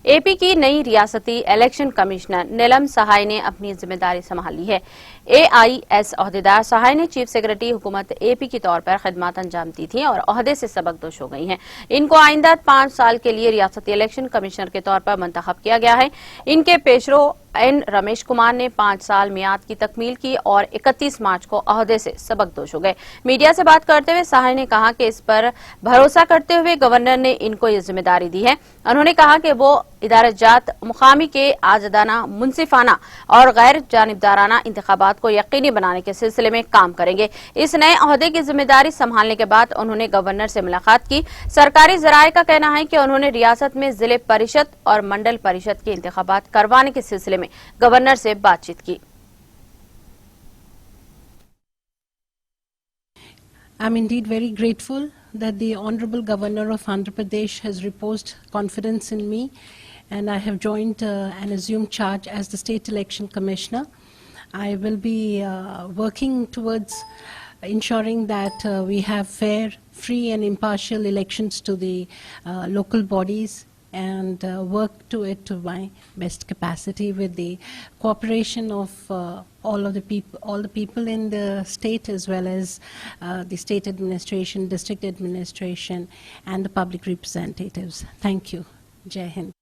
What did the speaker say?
اے پی کی نئی ریاستی الیکشن کمشنر نیلم سہائے نے اپنی ذمہ داری سنبھال لی ہے۔ AIS عہدیدار سہائے نے چیف سیکرٹری حکومت اے پی کے طور پر خدمات انجام دی تھیں اور عہدے سے سبکدوش ہو گئی ہیں۔ ان کو آئندہ 5 سال کے لیے ریاستی الیکشن کمشنر کے طور پر منتخب کیا گیا ہے۔ ان کے پیشرو این رمیش کمار نے 5 سال میعاد کی تکمیل کی اور 31 مارچ کو عہدے سے سبکدوش ہو گئے۔ میڈیا سے بات کرتے ہوئے سہائے نے کہا کہ اس پر بھروسہ کرتے ہوئے گورنر نے ان کو یہ ذمہ داری دی ہے۔ انہوں نے کہا کہ وہ ادارہ جات مقامی کے آزادانہ، منصفانہ اور غیر جانبدارانہ انتخابات کو یقینی بنانے کے سلسلے میں کام کریں گے۔ اس نئے عہدے کی ذمہ داری سنبھالنے کے بعد انہوں نے گورنر سے ملاقات کی۔ سرکاری ذرائع کا کہنا ہے کہ انہوں نے ریاست میں ضلع پریشد اور منڈل پریشد کے انتخابات کروانے کے سلسلے میں گورنر سے بات چیت کی۔ I'm indeed very grateful that the Honorable Governor of Andhra Pradesh has reposed confidence in me, and I have joined and assumed charge as the State Election Commissioner. I will be working towards ensuring that we have fair, free and impartial elections to the local bodies, and work to it to my best capacity with the cooperation of all the people in the state, as well as the state administration, district administration and the public representatives. Thank you. Jai Hind.